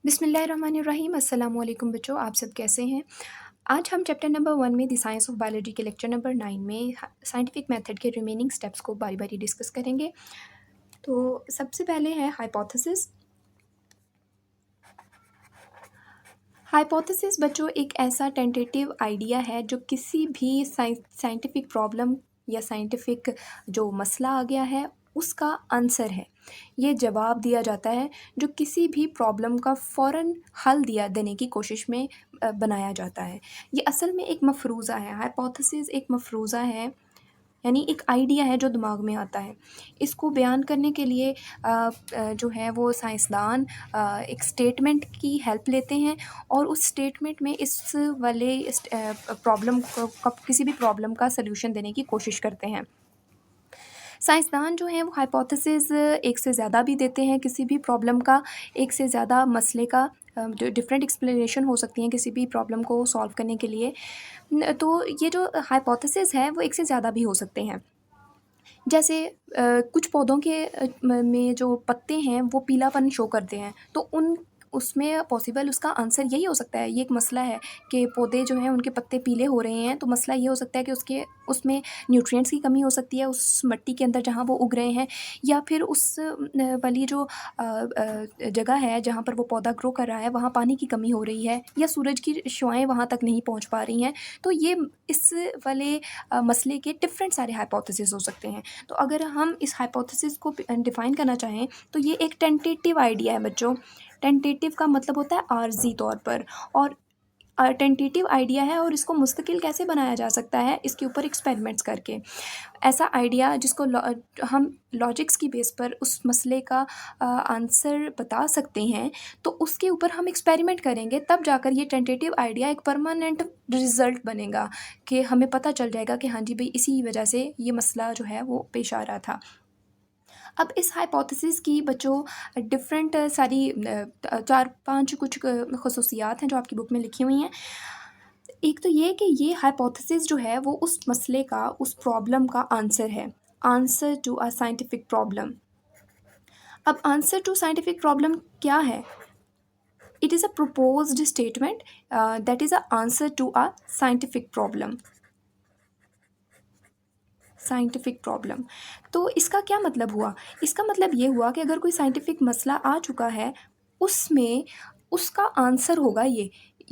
बिस्मिल्लाहिर्रहमानिर्रहीम अस्सलाम वालेकुम बच्चों, आप सब कैसे हैं? आज हम चैप्टर नंबर 1 में द साइंस ऑफ बायोलॉजी के लेक्चर नंबर 9 में साइंटिफिक मेथड के रिमेनिंग स्टेप्स को बारी-बारी डिस्कस करेंगे। तो सबसे पहले है हाइपोथेसिस। हाइपोथेसिस बच्चों एक ऐसा टेंटेटिव आइडिया है जो किसी भी साइंटिफिक प्रॉब्लम या साइंटिफिक जो मसला आ गया है उसका आंसर है। ये जवाब दिया जाता है जो किसी भी प्रॉब्लम का फ़ौरन हल दिया देने की कोशिश में बनाया जाता है। ये असल में एक मफ़रूज़ा है, हाइपोथेसिस एक मफ़रूज़ा है, यानी एक आइडिया है जो दिमाग में आता है। इसको बयान करने के लिए जो है वो साइंसदान एक स्टेटमेंट की हेल्प लेते हैं और उस स्टेटमेंट में इस वाले प्रॉब्लम को किसी भी प्रॉब्लम का सल्यूशन देने की कोशिश करते हैं। साइंसदान जो हैं वो हाइपोथेसिस एक से ज़्यादा भी देते हैं किसी भी प्रॉब्लम का, एक से ज़्यादा मसले का जो डिफरेंट एक्सप्लेनेशन हो सकती हैं किसी भी प्रॉब्लम को सॉल्व करने के लिए। तो ये जो हाइपोथेसिस है वो एक से ज़्यादा भी हो सकते हैं। जैसे कुछ पौधों के में जो पत्ते हैं वो पीलापन शो करते हैं, तो उन उसमें पॉसिबल उसका आंसर यही हो सकता है। ये एक मसला है कि पौधे जो हैं उनके पत्ते पीले हो रहे हैं, तो मसला ये हो सकता है कि उसके उसमें न्यूट्रिएंट्स की कमी हो सकती है उस मिट्टी के अंदर जहाँ वो उग रहे हैं, या फिर उस वाली जो जगह है जहाँ पर वो पौधा ग्रो कर रहा है वहाँ पानी की कमी हो रही है, या सूरज की शुआएँ वहाँ तक नहीं पहुँच पा रही हैं। तो ये इस वाले मसले के डिफरेंट सारे हाइपोथेसिस हो सकते हैं। तो अगर हम इस हाइपोथेसिस को डिफ़ाइन करना चाहें तो ये एक टेंटेटिव आइडिया है बच्चों। टेंटेटिव का मतलब होता है आर्ज़ी तौर पर, और टेंटेटिव आइडिया है और इसको मुस्तकिल कैसे बनाया जा सकता है इसके ऊपर एक्सपेरिमेंट्स करके। ऐसा आइडिया जिसको हम लॉजिक्स की बेस पर उस मसले का आंसर बता सकते हैं, तो उसके ऊपर हम एक्सपेरिमेंट करेंगे, तब जाकर ये टेंटेटिव आइडिया एक परमानेंट रिज़ल्ट बनेगा कि हमें पता चल जाएगा कि हाँ जी भई इसी वजह से ये मसला जो है वो पेश आ रहा था। अब इस हाइपोथेसिस की बच्चों डिफरेंट सारी 4-5 कुछ ख़ुसूसियात हैं जो आपकी बुक में लिखी हुई हैं। एक तो ये कि ये हाइपोथेसिस जो है वो उस मसले का, उस प्रॉब्लम का आंसर है। Answer to a scientific problem. अब आंसर टू साइंटिफिक प्रॉब्लम क्या है? It is a proposed statement that is a answer to a scientific problem. Scientific problem. तो इसका क्या मतलब हुआ? इसका मतलब ये हुआ कि अगर कोई साइंटिफिक मसला आ चुका है, उसमें उसका आंसर होगा ये।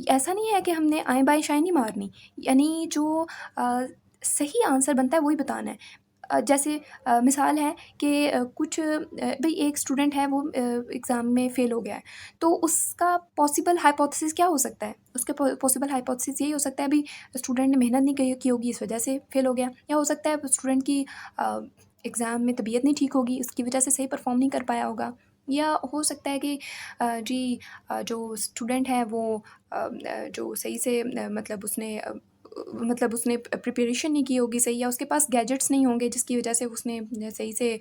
ऐसा नहीं है कि हमने आएँ-बाएँ नहीं मारनी, यानी जो अ, सही आंसर बनता है वही बताना है। जैसे मिसाल है कि कुछ भई एक स्टूडेंट है वो एग्ज़ाम में फ़ेल हो गया है, तो उसका पॉसिबल हाइपोथेसिस क्या हो सकता है? उसका पॉसिबल हाइपोथेसिस यही हो सकता है भई स्टूडेंट ने मेहनत नहीं की होगी इस वजह से फ़ेल हो गया, या हो सकता है स्टूडेंट की एग्ज़ाम में तबीयत नहीं ठीक होगी, इसकी वजह से सही परफ़ॉर्म नहीं कर पाया होगा, या हो सकता है कि जो स्टूडेंट है वो जो सही से मतलब उसने प्रिपरेशन नहीं की होगी सही, या उसके पास गैजेट्स नहीं होंगे जिसकी वजह से उसने सही से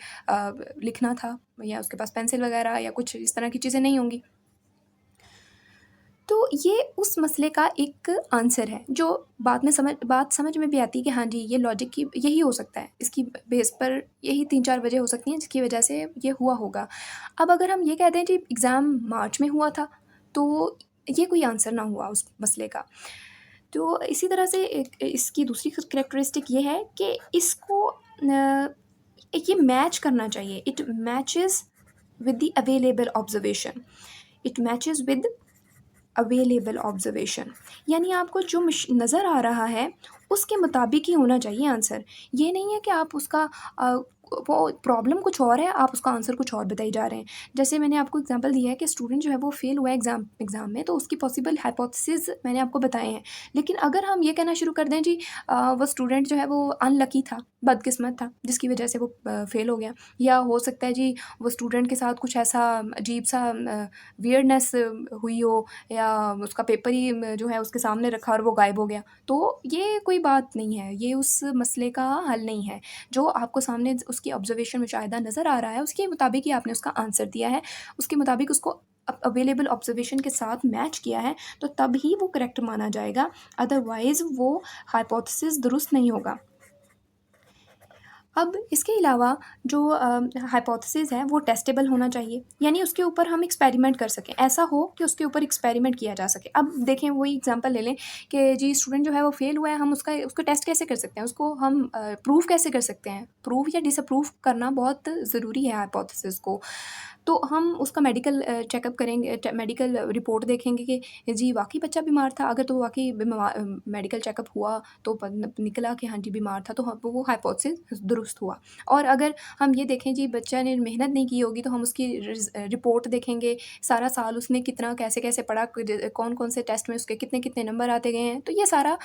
लिखना था, या उसके पास पेंसिल वगैरह या कुछ इस तरह की चीज़ें नहीं होंगी। तो ये उस मसले का एक आंसर है जो बाद में बात समझ में भी आती है कि हाँ जी, ये लॉजिक की यही हो सकता है। इसकी बेस पर यही 3-4 वजह हो सकती हैं जिसकी वजह से ये हुआ होगा। अब अगर हम ये कहते हैं जी एग्ज़ाम मार्च में हुआ था, तो ये कोई आंसर ना हुआ उस मसले का। तो इसी तरह से एक इसकी दूसरी कैरेक्टरिस्टिक ये है कि इसको ये मैच करना चाहिए। It matches with the available observation. It matches with available observation, यानी आपको जो नज़र आ रहा है उसके मुताबिक ही होना चाहिए आंसर। ये नहीं है कि आप उसका वो प्रॉब्लम कुछ और है, आप उसका आंसर कुछ और बताई जा रहे हैं। जैसे मैंने आपको एग्जांपल दिया है कि स्टूडेंट जो है वो फेल हुआ है एग्ज़ाम में, तो उसकी पॉसिबल हाइपोथेसिस मैंने आपको बताए हैं। लेकिन अगर हम ये कहना शुरू कर दें जी वो स्टूडेंट जो है वो अनलकी था, बदकिस्मत था, जिसकी वजह से वो फेल हो गया, या हो सकता है जी वो स्टूडेंट के साथ कुछ ऐसा अजीब सा वियर्डनेस हुई हो, या उसका पेपर ही जो है उसके सामने रखा और वो गायब हो गया। तो ये कोई बात नहीं है, ये उस मसले का हल नहीं है। जो आपको सामने उसकी ऑब्ज़र्वेशन मुशाहिदा नज़र आ रहा है, उसके मुताबिक ही आपने उसका आंसर दिया है, उसके मुताबिक उसको अवेलेबल ऑब्ज़र्वेशन के साथ मैच किया है, तो तब ही वो करेक्ट माना जाएगा, अदरवाइज़ वो हाइपोथेसिस दुरुस्त नहीं होगा। अब इसके अलावा जो हाइपोथेसिस है वो टेस्टेबल होना चाहिए, यानी उसके ऊपर हम एक्सपेरिमेंट कर सकें, ऐसा हो कि उसके ऊपर एक्सपेरिमेंट किया जा सके। अब देखें वही एग्जांपल ले लें कि जी स्टूडेंट जो है वो फेल हुआ है, हम उसको टेस्ट कैसे कर सकते हैं, उसको हम प्रूव कैसे कर सकते हैं। प्रूव या डिसअप्रूव करना बहुत ज़रूरी है हाइपोथेसिस को। तो हम उसका मेडिकल चेकअप करेंगे, मेडिकल रिपोर्ट देखेंगे कि जी वाकई बच्चा बीमार था। अगर तो वाकई मेडिकल चेकअप हुआ तो निकला कि हाँ जी बीमार था, तो वो हाइपोथेसिस दुरुस्त हुआ। और अगर हम ये देखें जी बच्चा ने मेहनत नहीं की होगी, तो हम उसकी रिपोर्ट देखेंगे, सारा साल उसने कितना कैसे कैसे पढ़ा, कौन कौन से टेस्ट में उसके कितने कितने नंबर आते गए हैं। तो ये सारा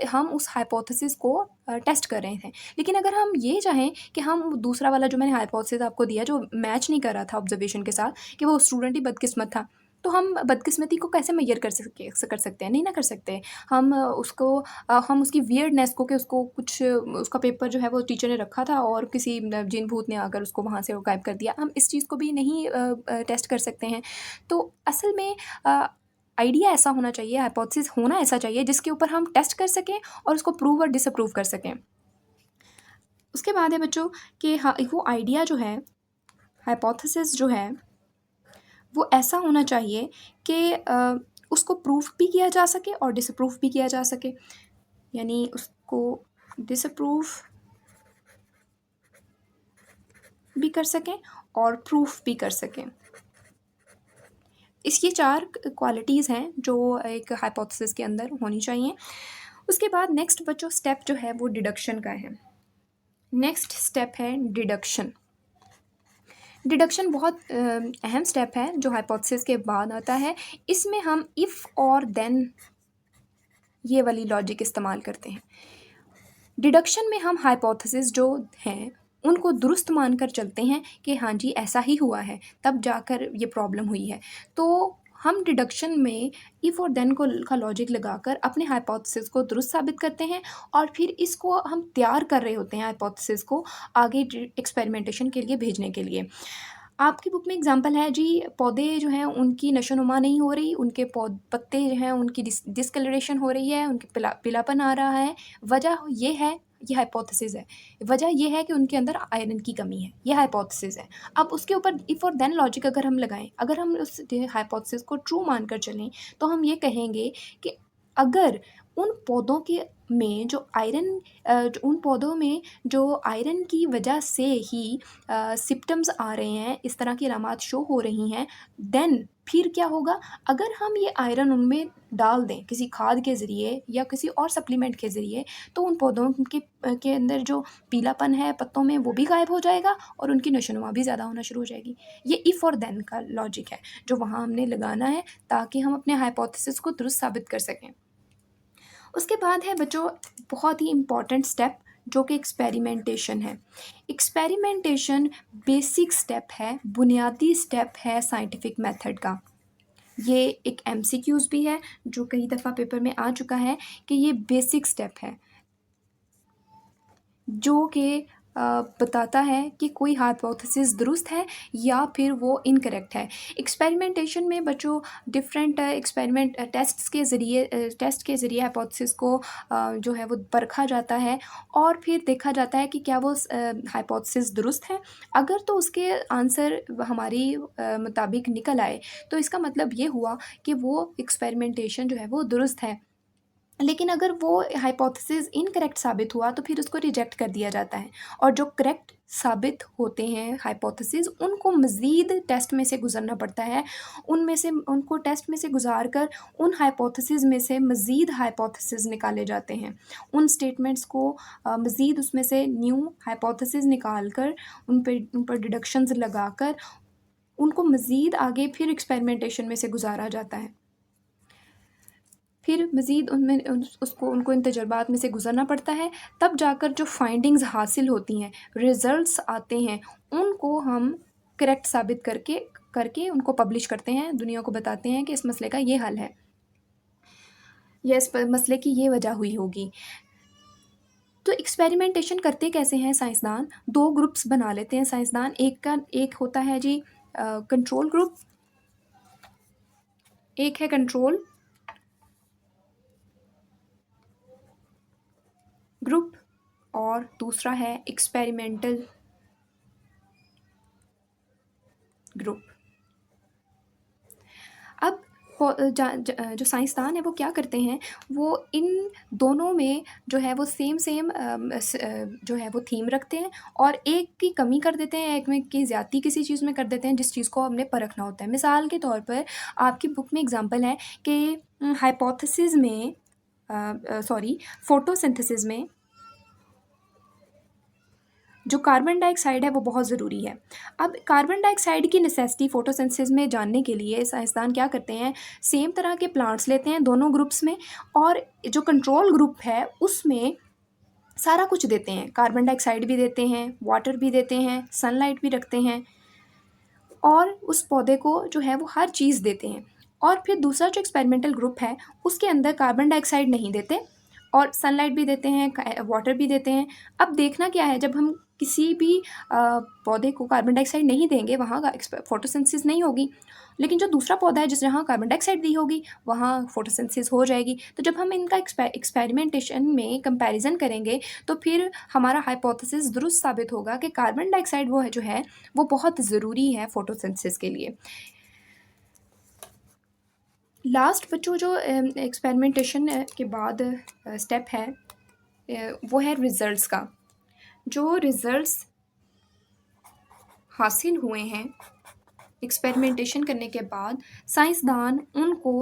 हम उस हाइपोथेसिस को टेस्ट कर रहे थे। लेकिन अगर हम ये चाहें कि हम दूसरा वाला जो मैंने हाइपोथेसिस आपको दिया, जो मैच नहीं कर रहा था ऑब्जर्वेशन के साथ, कि वो स्टूडेंट ही बदकिस्मत था, तो हम बदकिस्मती को कैसे मेजर कर सकते हैं? नहीं ना कर सकते। हम उसकी वियर्डनेस को, कि उसको कुछ उसका पेपर जो है वो टीचर ने रखा था और किसी जिन भूत ने आकर उसको वहाँ से वो गायब कर दिया, हम इस चीज़ को भी नहीं टेस्ट कर सकते हैं। तो असल में आइडिया ऐसा होना चाहिए, हाइपोथेसिस होना ऐसा चाहिए जिसके ऊपर हम टेस्ट कर सकें और उसको प्रूव और डिसअप्रूव कर सकें। उसके बाद है बच्चों कि हाँ, वो आइडिया जो है, हाइपोथेसिस जो है, वो ऐसा होना चाहिए कि उसको प्रूफ भी किया जा सके और डिसअप्रूव भी किया जा सके, यानी उसको डिसअप्रूव भी कर सकें और प्रूफ भी कर सकें। इसकी 4 क्वालिटीज़ हैं जो एक हाइपोथेसिस के अंदर होनी चाहिए। उसके बाद नेक्स्ट बच्चों स्टेप जो है वो डिडक्शन का है। नेक्स्ट स्टेप है डिडक्शन। डिडक्शन बहुत अहम स्टेप है जो हाइपोथेसिस के बाद आता है। इसमें हम इफ़ और देन ये वाली लॉजिक इस्तेमाल करते हैं। डिडक्शन में हम हाइपोथेसिस जो हैं उनको दुरुस्त मानकर चलते हैं कि हाँ जी ऐसा ही हुआ है, तब जाकर ये प्रॉब्लम हुई है। तो हम डिडक्शन में इफ़ और देन को का लॉजिक लगाकर अपने हाइपोथेसिस को दुरुस्त साबित करते हैं, और फिर इसको हम तैयार कर रहे होते हैं हाइपोथेसिस को आगे एक्सपेरिमेंटेशन के लिए भेजने के लिए। आपकी बुक में एग्जांपल है जी, पौधे जो हैं उनकी नशोनुमा नहीं हो रही, उनके पत्ते जो हैं उनकी डिस्कलरेशन हो रही है, उनके पीलापन आ रहा है। वजह ये है, ये हाइपोथेसिस है। वजह ये है कि उनके अंदर आयरन की कमी है, ये हाइपोथेसिस है। अब उसके ऊपर इफ़ और देन लॉजिक अगर हम लगाएं, अगर हम उस हाइपोथेसिस को ट्रू मानकर चलें, तो हम ये कहेंगे कि अगर उन पौधों के में जो आयरन उन पौधों में जो आयरन की वजह से ही सिम्पटम्स आ रहे हैं, इस तरह की अलामात शो हो रही हैं, देन फिर क्या होगा? अगर हम ये आयरन उनमें डाल दें किसी खाद के ज़रिए या किसी और सप्लीमेंट के ज़रिए, तो उन पौधों के अंदर जो पीलापन है पत्तों में वो भी गायब हो जाएगा और उनकी नशोनुमा भी ज़्यादा होना शुरू हो जाएगी। ये इफ़ और देन का लॉजिक है जो वहाँ हमने लगाना है, ताकि हम अपने हाइपोथेसिस को दुरुस्त साबित कर सकें। उसके बाद है बच्चों बहुत ही इम्पॉर्टेंट स्टेप, जो कि एक्सपेरिमेंटेशन है। एक्सपेरिमेंटेशन बेसिक स्टेप है, बुनियादी स्टेप है साइंटिफिक मेथड का। ये एक एमसीक्यूज़ भी है जो कई दफ़ा पेपर में आ चुका है कि ये बेसिक स्टेप है जो कि बताता है कि कोई हाइपोथेसिस दुरुस्त है या फिर वो इनकरेक्ट है। एक्सपेरिमेंटेशन में बच्चों डिफरेंट एक्सपेरिमेंट टेस्ट के ज़रिए हाइपोथेसिस को जो है वो परखा जाता है, और फिर देखा जाता है कि क्या वो हाइपोथेसिस दुरुस्त है। अगर तो उसके आंसर हमारी मुताबिक निकल आए, तो इसका मतलब ये हुआ कि वो एक्सपेरिमेंटेशन जो है वो दुरुस्त है। लेकिन अगर वो हाइपोथेसिस इनकरेक्ट साबित हुआ, तो फिर उसको रिजेक्ट कर दिया जाता है, और जो करेक्ट साबित होते हैं हाइपोथेसिस उनको मज़ीद टेस्ट में से गुज़रना पड़ता है। उनमें से उनको टेस्ट में से गुज़ार कर उन हाइपोथेसिस में से मज़ीद हाइपोथेसिस निकाले जाते हैं। उन स्टेटमेंट्स को मज़ीद उसमें से न्यू हाइपोथेसिस निकाल कर उन पर डिडक्शंस लगाकर उनको मज़ीद आगे फिर एक्सपेरिमेंटेशन में से गुज़ारा जाता है। फिर मज़ीद उनमें उनको इन तजुर्बात में से गुज़रना पड़ता है, तब जाकर जो फाइंडिंग्स हासिल होती हैं, रिज़ल्ट्स आते हैं, उनको हम करेक्ट साबित करके करके उनको पब्लिश करते हैं, दुनिया को बताते हैं कि इस मसले का ये हल है, या इस मसले की ये वजह हुई होगी। तो एक्सपेरिमेंटेशन करते कैसे हैं साइंसदान? 2 ग्रुप्स बना लेते हैं साइंसदान। एक होता है जी कंट्रोल ग्रुप, एक है कंट्रोल ग्रुप, और दूसरा है एक्सपेरिमेंटल ग्रुप। अब जो साइंसदान है वो क्या करते हैं, वो इन दोनों में जो है वो सेम सेम जो है वो थीम रखते हैं और एक की कमी कर देते हैं, एक में की ज़्यादती किसी चीज़ में कर देते हैं जिस चीज़ को हमने परखना होता है। मिसाल के तौर पर आपकी बुक में एग्जांपल है कि हाइपोथेसिस में सॉरी फोटोसिंथेसिस में जो कार्बन डाइऑक्साइड है वो बहुत ज़रूरी है। अब कार्बन डाइऑक्साइड की नेसेसिटी फोटोसिंथेसिस में जानने के लिए साइंसदान क्या करते हैं, सेम तरह के प्लांट्स लेते हैं दोनों ग्रुप्स में, और जो कंट्रोल ग्रुप है उसमें सारा कुछ देते हैं, कार्बन डाइऑक्साइड भी देते हैं, वाटर भी देते हैं, सनलाइट भी रखते हैं, और उस पौधे को जो है वो हर चीज़ देते हैं। और फिर दूसरा जो एक्सपेरिमेंटल ग्रुप है उसके अंदर कार्बन डाइऑक्साइड नहीं देते और सनलाइट भी देते हैं, वाटर भी देते हैं। अब देखना क्या है, जब हम किसी भी पौधे को कार्बन डाइऑक्साइड नहीं देंगे वहाँ का फोटोसिंथेसिस नहीं होगी, लेकिन जो दूसरा पौधा है जिस जहाँ कार्बन डाइऑक्साइड दी होगी वहाँ फोटोसिंथेसिस हो जाएगी। तो जब हम इनका एक्सपेरिमेंटेशन में कंपैरिजन करेंगे तो फिर हमारा हाइपोथेसिस दुरुस्त साबित होगा कि कार्बन डाइऑक्साइड वो है जो है वो बहुत ज़रूरी है फोटोसिंथेसिस के लिए। लास्ट बच्चों जो एक्सपेरिमेंटेशन के बाद स्टेप है वो है रिज़ल्ट्स का। जो रिज़ल्ट्स हासिल हुए हैं एक्सपेरिमेंटेशन करने के बाद साइंसदान उनको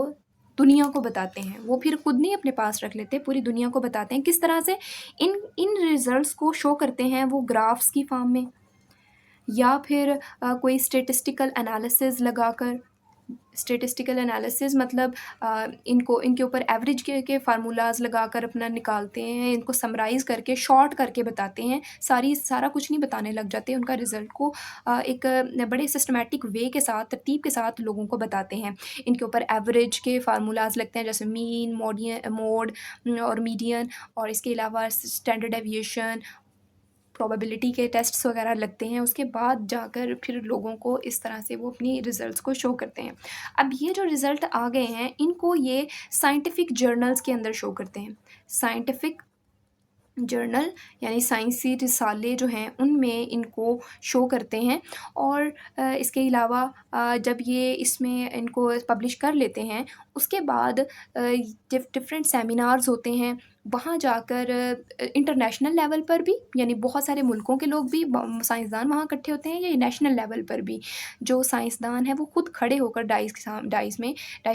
दुनिया को बताते हैं, वो फिर खुद नहीं अपने पास रख लेते, पूरी दुनिया को बताते हैं। किस तरह से इन इन रिज़ल्ट्स को शो करते हैं, वो ग्राफ्स की फॉर्म में या फिर कोई स्टेटिस्टिकल एनालिसिस लगाकर। स्टेटिस्टिकल एनालिसिस मतलब इनको इनके ऊपर एवरेज के फार्मूलाज लगाकर अपना निकालते हैं, इनको समराइज़ करके शॉर्ट करके बताते हैं, सारा कुछ नहीं बताने लग जाते, उनका रिज़ल्ट को एक बड़े सिस्टमैटिक वे के साथ, तरतीब के साथ लोगों को बताते हैं। इनके ऊपर एवरेज के फार्मूलाज लगते हैं जैसे मीन, मोड और मीडियन, और इसके अलावा स्टैंडर्ड डेविएशन, प्रोबेबिलिटी के टेस्ट्स वगैरह लगते हैं। उसके बाद जाकर फिर लोगों को इस तरह से वो अपनी रिज़ल्ट्स को शो करते हैं। अब ये जो रिज़ल्ट आ गए हैं इनको ये साइंटिफिक जर्नल्स के अंदर शो करते हैं। साइंटिफिक जर्नल यानी साइंसी रिसाले जो हैं उनमें इनको शो करते हैं, और इसके अलावा जब ये इसमें इनको पब्लिश कर लेते हैं उसके बाद डिफरेंट सेमिनार्स होते हैं, वहाँ जाकर इंटरनेशनल लेवल पर भी, यानी बहुत सारे मुल्कों के लोग भी साइंसदान वहाँ इकट्ठे होते हैं, या नेशनल लेवल पर भी जो साइंसदान हैं वो खुद खड़े होकर डाइस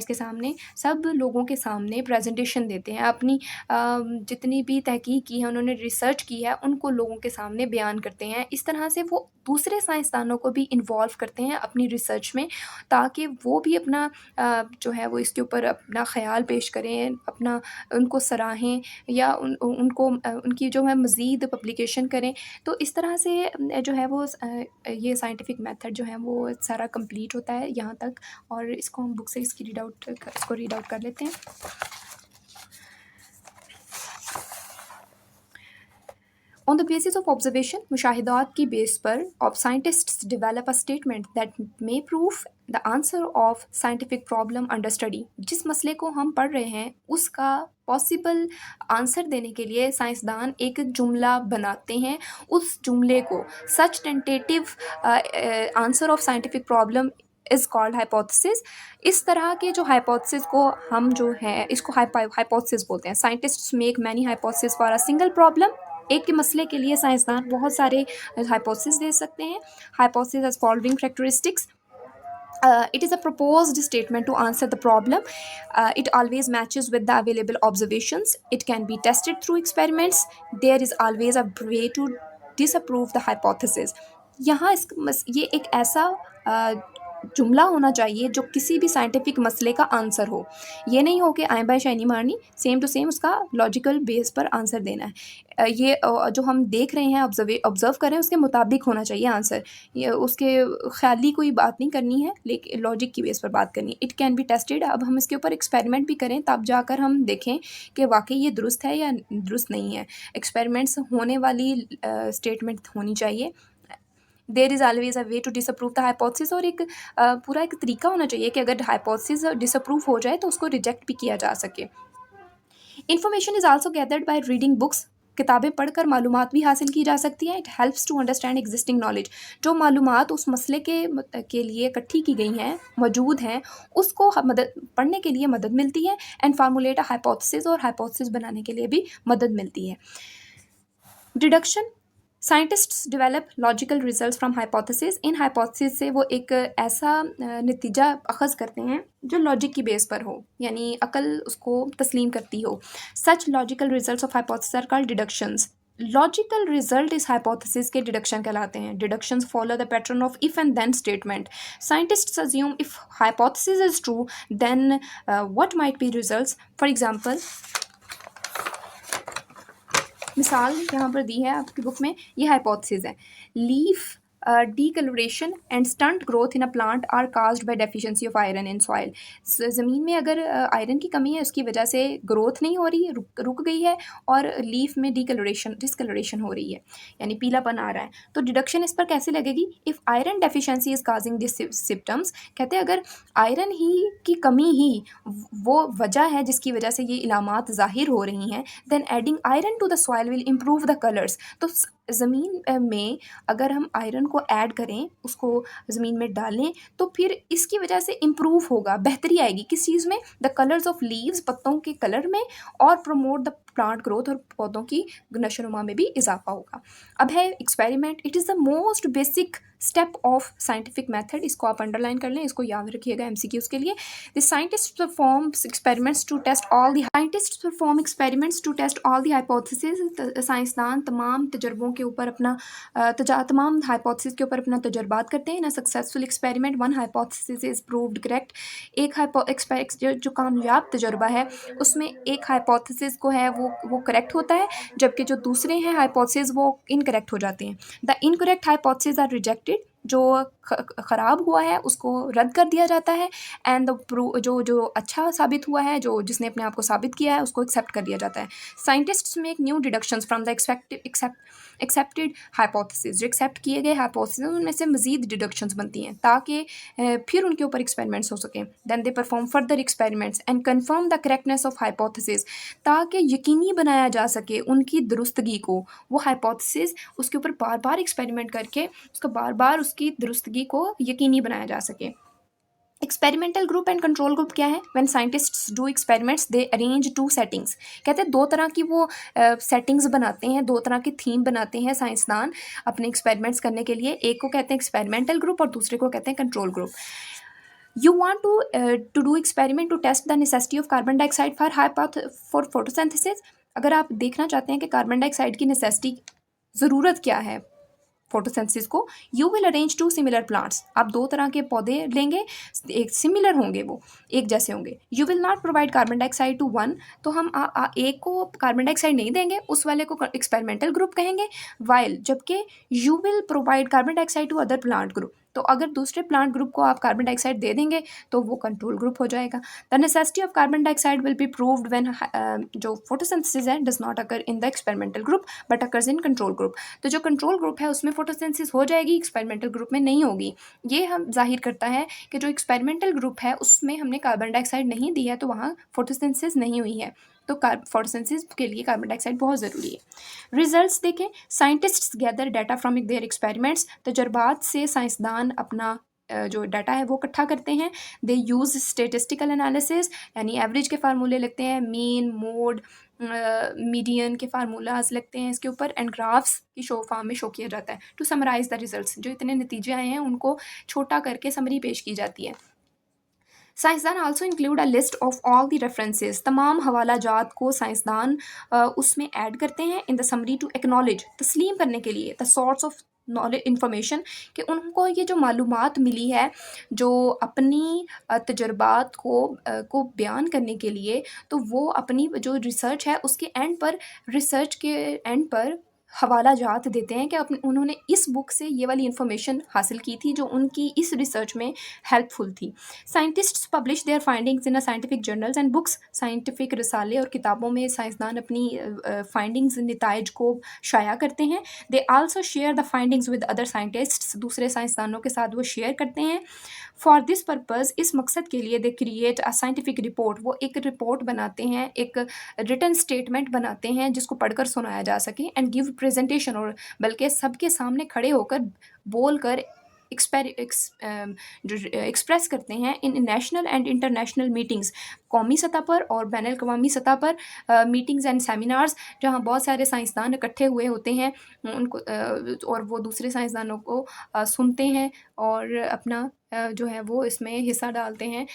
के सामने सब लोगों के सामने प्रेजेंटेशन देते हैं, अपनी जितनी भी तहकीक की है, उन्होंने रिसर्च की है, उनको लोगों के सामने बयान करते हैं। इस तरह से वो दूसरे साइंसदानों को भी इन्वॉल्व करते हैं अपनी रिसर्च में, ताकि वो भी अपना जो है वो इसके ऊपर अपना ख़याल पेश करें, अपना उनको सराहें या उनको उनकी जो है मज़ीद पब्लिकेशन करें। तो इस तरह से जो है वो ये साइंटिफिक मेथड जो है वो सारा कंप्लीट होता है यहाँ तक, और इसको हम बुक से इसको रीड आउट कर लेते हैं। On the basis of observation, मुशाहिदात की बेस पर scientists develop a statement that may prove the answer of scientific problem under study। जिस मसले को हम पढ़ रहे हैं उसका पॉसिबल आंसर देने के लिए साइंसदान एक जुमला बनाते हैं। उस जुमले को such tentative answer of scientific problem is called hypothesis. इस तरह के जो हाइपोथेसिस को हम जो है इसको हाइपोथेसिस बोलते हैं। Scientists make many hypothesis for a single problem. एक के मसले के लिए साइंसदान बहुत सारे हाइपोथेसिस दे सकते हैं। Hypothesis has following characteristics. It is a proposed statement to answer the problem. It always matches with the available observations. It can be tested through experiments. There is always a way to disapprove the hypothesis। यहाँ ये एक ऐसा जुमला होना चाहिए जो किसी भी साइंटिफिक मसले का आंसर हो। ये नहीं हो कि आए बाय शाइनी मारनी, सेम टू सेम उसका लॉजिकल बेस पर आंसर देना है। ये जो हम देख रहे हैं, ऑब्ज़र्व कर रहे हैं, उसके मुताबिक होना चाहिए आंसर। ये उसके ख़याली कोई बात नहीं करनी है, लेकिन लॉजिक की बेस पर बात करनी है। It can be tested. अब हम इसके ऊपर एक्सपेरिमेंट भी करें तब जाकर हम देखें कि वाकई ये दुरुस्त है या दुरुस्त नहीं है। एक्सपेरिमेंट्स होने वाली स्टेटमेंट होनी चाहिए। There is always a way to disapprove the hypothesis. और एक पूरा एक तरीका होना चाहिए कि अगर हाइपोथेसिस डिसअप्रूव हो जाए तो उसको रिजेक्ट भी किया जा सके। Information is also gathered by reading books, किताबें पढ़कर मालूमात भी हासिल की जा सकती हैं। It helps to understand existing knowledge, जो मालूमात उस मसले के लिए इकट्ठी की गई हैं, मौजूद हैं, उसको मदद पढ़ने के लिए मदद मिलती है। एंड फार्मूलेट अ हाइपोथेसिस, और हाइपोथेसिस बनाने के लिए भी मदद मिलती है। Deduction, scientists develop logical results from hypothesis. In hypothesis से वो एक ऐसा नतीजा अखज़ करते हैं जो लॉजिक की बेस पर हो, यानी अकल उसको तस्लीम करती हो। Such logical results of hypothesis are called deductions. Logical result इस हाइपोथेसिस के डिडक्शन कहलाते हैं। Deductions follow the pattern of if and then statement. Scientists assume if hypothesis is true then what might be results. For example, मिसाल यहाँ पर दी है आपकी book में, ये हाइपोथेसिस है, leaf decolouration and stunt growth in a plant are caused by deficiency of iron in soil. ज़मीन में अगर आयरन की कमी है, उसकी वजह से ग्रोथ नहीं हो रही है, रुक गई है, और लीफ में डिसकलरेशन हो रही है, यानी पीलापन आ रहा है। तो डिडक्शन इस पर कैसे लगेगी? If iron deficiency is causing this symptoms, कहते हैं अगर आयरन ही की कमी ही वो वजह है जिसकी वजह से ये इलामात ज़ाहिर हो रही हैं, then adding iron to the soil will improve the colours. तो ज़मीन में अगर हम आयरन को ऐड करें, उसको ज़मीन में डालें, तो फिर इसकी वजह से इम्प्रूव होगा, बेहतरी आएगी किस चीज़ में? द कलर्स ऑफ लीव्स, पत्तों के कलर में, और प्रमोट द प्लांट ग्रोथ, और पौधों की नशोनुमा में भी इजाफा होगा। अब है experiment. It is the most basic step of scientific method. इसको आप अंडरलाइन कर लें, इसको याद रखिएगा एमसीक्यूज़ के लिए। The scientist perform experiments to test all the hypothesis. साइंसदान तमाम तजर्बों के ऊपर अपना तमाम हाइपोथेसिस के ऊपर अपना तजर्बात करते हैं। In a successful experiment one hypothesis is proved correct. जो कामयाब तजर्बा है उसमें एक हाइपोथेसिस को है वो करेक्ट होता है, जबकि जो दूसरे हैं हाइपोथेसिस वो इनकरेक्ट हो जाते हैं। The incorrect hypothesis are rejected. जो ख़राब हुआ है उसको रद्द कर दिया जाता है। एंड जो अच्छा साबित हुआ है, जो जिसने अपने आप को साबित किया है, उसको एक्सेप्ट कर दिया जाता है। Scientists make new deductions from the accepted hypothesis. जो एक्सेप्ट किए गए हाइपोथेसिस उनमें से मज़ीद डिडक्शंस बनती हैं ताकि फिर उनके ऊपर एक्सपेरिमेंट्स हो सकें। Then they perform further experiments and confirm the correctness of hypothesis, ताकि यकीनी बनाया जा सके उनकी दुरुस्तगी को। वो हाइपोथेसिस उसके ऊपर बार बार एक्सपेरिमेंट करके उसका बार बार उसकी दुरुस्तगी को यकीनी बनाया जा सके। Experimental group and control group क्या है? When scientists do experiments they arrange two settings. कहते हैं दो तरह की वो सेटिंग्स बनाते हैं, दो तरह की थीम बनाते हैं साइंसदान अपने एक्सपेरिमेंट्स करने के लिए। एक को कहते हैं एक्सपेरिमेंटल ग्रुप और दूसरे को कहते हैं control group. You want to do experiment to test the necessity of carbon dioxide for photosynthesis। अगर आप देखना चाहते हैं कि कार्बन डाइऑक्साइड की नेसेसिटी, ज़रूरत क्या है फोटोसिंथेसिस को, you will arrange two similar plants. आप दो तरह के पौधे लेंगे, एक सिमिलर होंगे, वो एक जैसे होंगे। You will not provide carbon dioxide to one, तो हम एक को कार्बन डाइऑक्साइड नहीं देंगे, उस वाले को एक्सपेरिमेंटल ग्रुप कहेंगे। वाइल जबकि you will provide carbon dioxide to other plant group, तो अगर दूसरे प्लांट ग्रुप को आप कार्बन डाइऑक्साइड दे देंगे तो वो कंट्रोल ग्रुप हो जाएगा। The necessity of carbon dioxide will be proved when जो फोटोसिंथेसिस है does not occur in the experimental group but occurs in control group. तो जो कंट्रोल ग्रुप है उसमें फोटोसिंथेसिस हो जाएगी, एक्सपेरिमेंटल ग्रुप में नहीं होगी। ये हम जाहिर करता है कि जो एक्सपेरिमेंटल ग्रुप है उसमें हमने कार्बन डाइऑक्साइड नहीं दी है, तो वहाँ फोटोसिंथेसिस नहीं हुई है। तो फोटोसिंथेसिस के लिए कार्बन डाइऑक्साइड बहुत ज़रूरी है। रिजल्ट्स देखें, scientists gather data from their experiments. तजर्बात से साइंसदान अपना जो डाटा है वो इकट्ठा करते हैं। दे यूज़ स्टेटिस्टिकल एनालिसिस, यानी एवरेज के फार्मूले लगते हैं, मीन, मोड, मीडियन के फार्मूलाज लगते हैं इसके ऊपर, एंड ग्राफ्स की शो फॉर्म में शो किया जाता है टू समराइज़ द रिजल्ट्स। जो इतने नतीजे आए हैं उनको छोटा करके समरी पेश की जाती है। साइंसदान also include a list of all the references. तमाम हवाला जात को साइंसदान उसमें ऐड करते हैं in the summary to acknowledge, तस्लीम करने के लिए, the source of knowledge information, कि उनको ये जो मालूमात मिली है जो अपनी तजर्बात को बयान करने के लिए, तो वो अपनी जो रिसर्च है उसके एंड पर हवाला जात देते हैं कि उन्होंने इस बुक से ये वाली इन्फॉर्मेशन हासिल की थी जो उनकी इस रिसर्च में हेल्पफुल थी। Scientists publish their findings in a scientific journals and books. साइंटिफिक रिसाले और किताबों में साइंसदान अपनी फाइंडिंग्स नताइज को शाया करते हैं। They also share the findings with other scientists, दूसरे साइंसदानों के साथ वो शेयर करते हैं। फॉर दिस पर्पज़, इस मकसद के लिए they create a scientific report, वो एक रिपोर्ट बनाते हैं, एक रिटन स्टेटमेंट बनाते हैं जिसको पढ़कर सुनाया जा सके, एंड गिव प्रेजेंटेशन, और बल्कि सबके सामने खड़े होकर बोलकर एक्सप्रेस करते हैं इन नेशनल एंड इंटरनेशनल मीटिंग्स, कौमी सतह पर और बैन अवी सतह पर मीटिंग्स एंड सेमिनार्स, जहाँ बहुत सारे साइंसदान इकट्ठे हुए होते हैं उनको और वो दूसरे साइंसदानों को सुनते हैं और अपना जो है वो इसमें हिस्सा डालते हैं।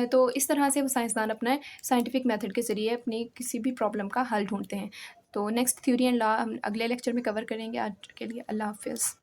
तो इस तरह से वो साइंसदान अपना साइंटिफिक मेथड के ज़रिए अपनी किसी भी प्रॉब्लम का हल ढूंढते हैं। तो नेक्स्ट थ्योरी एंड लॉ हम अगले लेक्चर में कवर करेंगे। आज के लिए अल्लाह हाफ़िज़।